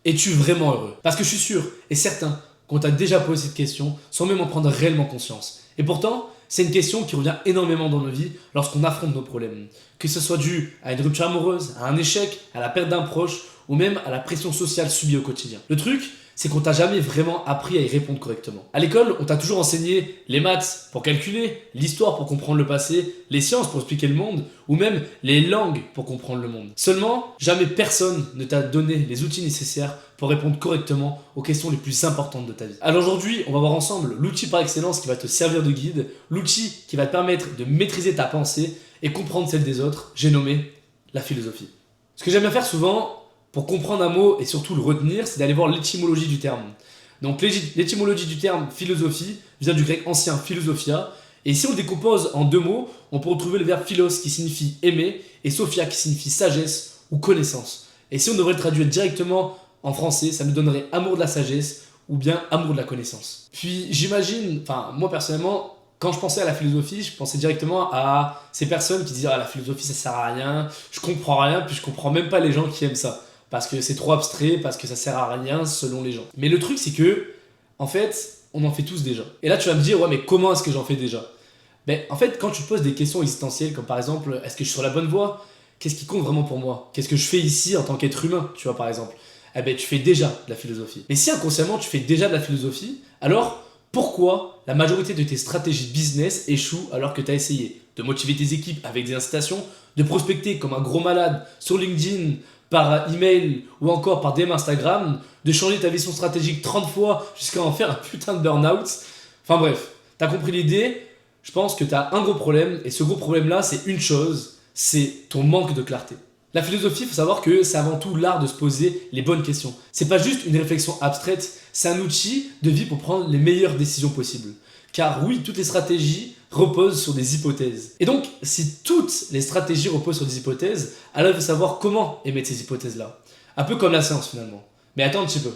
Es-tu vraiment heureux? Parce que je suis sûr et certain qu'on t'a déjà posé cette question sans même en prendre réellement conscience. Et pourtant, c'est une question qui revient énormément dans nos vies lorsqu'on affronte nos problèmes. Que ce soit dû à une rupture amoureuse, à un échec, à la perte d'un proche ou même à la pression sociale subie au quotidien. Le truc, c'est qu'on t'a jamais vraiment appris à y répondre correctement. À l'école, on t'a toujours enseigné les maths pour calculer, l'histoire pour comprendre le passé, les sciences pour expliquer le monde, ou même les langues pour comprendre le monde. Seulement, jamais personne ne t'a donné les outils nécessaires pour répondre correctement aux questions les plus importantes de ta vie. Alors aujourd'hui, on va voir ensemble l'outil par excellence qui va te servir de guide, l'outil qui va te permettre de maîtriser ta pensée et comprendre celle des autres, j'ai nommé la philosophie. Ce que j'aime bien faire souvent, pour comprendre un mot et surtout le retenir, c'est d'aller voir l'étymologie du terme. Donc l'étymologie du terme philosophie vient du grec ancien philosophia, et si on le décompose en deux mots, on peut retrouver le verbe philos qui signifie aimer et sophia qui signifie sagesse ou connaissance. Et si on devrait le traduire directement en français, ça nous donnerait amour de la sagesse ou bien amour de la connaissance. Puis j'imagine, moi personnellement, quand je pensais à la philosophie, je pensais directement à ces personnes qui disaient « Ah, la philosophie ça sert à rien, je comprends rien, puis je comprends même pas les gens qui aiment ça. » Parce que c'est trop abstrait, parce que ça sert à rien selon les gens. Mais le truc, c'est que, en fait, on en fait tous déjà. Et là, tu vas me dire, ouais, mais comment est-ce que j'en fais déjà? En fait, quand tu te poses des questions existentielles, comme par exemple, est-ce que je suis sur la bonne voie? Qu'est-ce qui compte vraiment pour moi? Qu'est-ce que je fais ici en tant qu'être humain, tu vois, par exemple? Tu fais déjà de la philosophie. Mais si inconsciemment, tu fais déjà de la philosophie, alors pourquoi la majorité de tes stratégies business échouent alors que tu as essayé de motiver tes équipes avec des incitations, de prospecter comme un gros malade sur LinkedIn, par email ou encore par DM Instagram, de changer ta vision stratégique 30 fois jusqu'à en faire un putain de burn-out. Enfin bref, t'as compris l'idée, je pense que t'as un gros problème, et ce gros problème-là, c'est une chose, c'est ton manque de clarté. La philosophie, il faut savoir que c'est avant tout l'art de se poser les bonnes questions. C'est pas juste une réflexion abstraite, c'est un outil de vie pour prendre les meilleures décisions possibles. Car oui, toutes les stratégies reposent sur des hypothèses. Et donc, si toutes les stratégies reposent sur des hypothèses, alors il faut savoir comment émettre ces hypothèses-là. Un peu comme la science finalement. Mais attends un petit peu.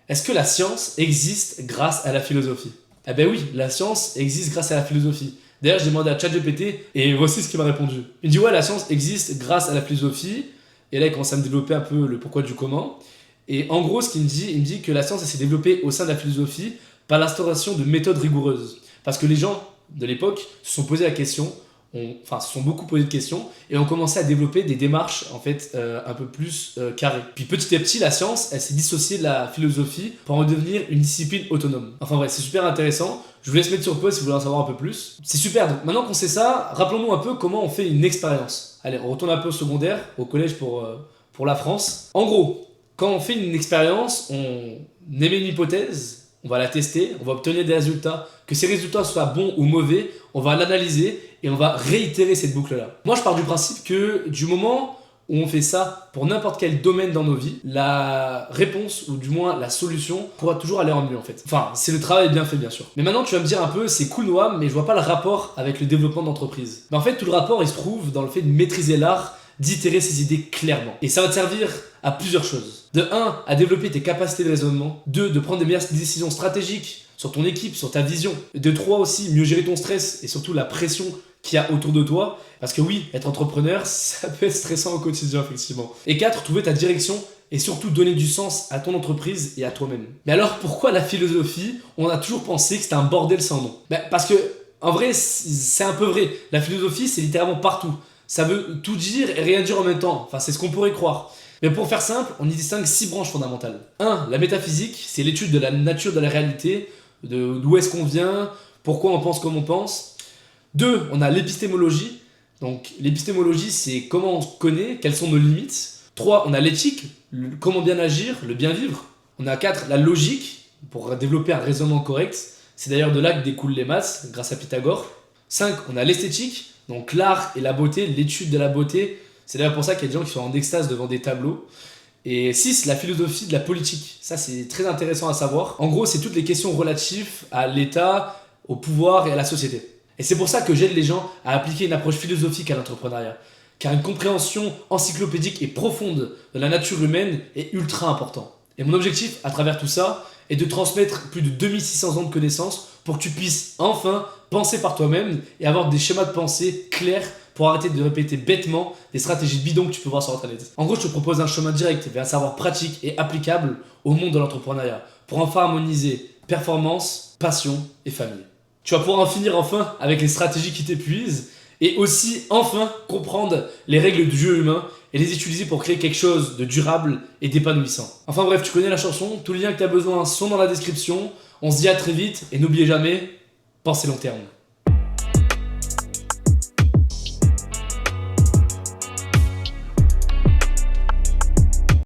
Est-ce que la science existe grâce à la philosophie? Eh ben oui, la science existe grâce à la philosophie. D'ailleurs, j'ai demandé à ChatGPT et voici ce qu'il m'a répondu. Il me dit ouais, la science existe grâce à la philosophie. Et là, il commence à me développer un peu le pourquoi du comment. Et en gros, ce qu'il me dit, il me dit que la science s'est développée au sein de la philosophie par l'instauration de méthodes rigoureuses. Parce que les gens de l'époque se sont posé la question, se sont beaucoup posé de questions et ont commencé à développer des démarches en fait un peu plus carrées. Puis petit à petit, la science, elle s'est dissociée de la philosophie pour en devenir une discipline autonome. Enfin bref, c'est super intéressant. Je vous laisse mettre sur pause si vous voulez en savoir un peu plus. C'est super, donc maintenant qu'on sait ça, rappelons-nous un peu comment on fait une expérience. Allez, on retourne un peu au secondaire, au collège pour la France. En gros, quand on fait une expérience, on émet une hypothèse, on va la tester, on va obtenir des résultats. Que ces résultats soient bons ou mauvais, on va l'analyser et on va réitérer cette boucle-là. Moi, je pars du principe que du moment où on fait ça pour n'importe quel domaine dans nos vies, la réponse ou du moins la solution pourra toujours aller en mieux en fait. Enfin, si le travail est bien fait bien sûr. Mais maintenant, tu vas me dire un peu, c'est cool Noam, mais je vois pas le rapport avec le développement d'entreprise. Mais en fait, tout le rapport, il se trouve dans le fait de maîtriser l'art d'itérer ses idées clairement. Et ça va te servir à plusieurs choses. De 1, à développer tes capacités de raisonnement. 2, de prendre des meilleures décisions stratégiques sur ton équipe, sur ta vision. De 3 aussi, mieux gérer ton stress et surtout la pression qu'il y a autour de toi. Parce que oui, être entrepreneur, ça peut être stressant au quotidien, effectivement. Et 4, trouver ta direction et surtout donner du sens à ton entreprise et à toi-même. Mais alors, pourquoi la philosophie, on a toujours pensé que c'était un bordel sans nom? Parce que, en vrai, c'est un peu vrai. La philosophie, c'est littéralement partout. Ça veut tout dire et rien dire en même temps. Enfin, c'est ce qu'on pourrait croire. Mais pour faire simple, on y distingue 6 branches fondamentales. 1. La métaphysique, c'est l'étude de la nature de la réalité, d'où est-ce qu'on vient, pourquoi on pense comme on pense. 2. On a l'épistémologie. Donc l'épistémologie, c'est comment on se connaît, quelles sont nos limites. 3. On a l'éthique, comment bien agir, le bien vivre. On a 4. La logique, pour développer un raisonnement correct. C'est d'ailleurs de là que découlent les maths, grâce à Pythagore. 5. On a l'esthétique, donc l'art et la beauté, l'étude de la beauté. C'est d'ailleurs pour ça qu'il y a des gens qui sont en extase devant des tableaux. Et 6, la philosophie de la politique. Ça, c'est très intéressant à savoir. En gros, c'est toutes les questions relatives à l'État, au pouvoir et à la société. Et c'est pour ça que j'aide les gens à appliquer une approche philosophique à l'entrepreneuriat. Car une compréhension encyclopédique et profonde de la nature humaine est ultra important. Et mon objectif, à travers tout ça, est de transmettre plus de 2600 ans de connaissances pour que tu puisses enfin penser par toi-même et avoir des schémas de pensée clairs pour arrêter de répéter bêtement des stratégies bidons que tu peux voir sur internet. En gros, je te propose un chemin direct vers un savoir pratique et applicable au monde de l'entrepreneuriat pour enfin harmoniser performance, passion et famille. Tu vas pouvoir en finir enfin avec les stratégies qui t'épuisent et aussi enfin comprendre les règles du jeu humain et les utiliser pour créer quelque chose de durable et d'épanouissant. Enfin bref, tu connais la chanson, tous les liens que tu as besoin sont dans la description. On se dit à très vite et n'oubliez jamais, pensez long terme.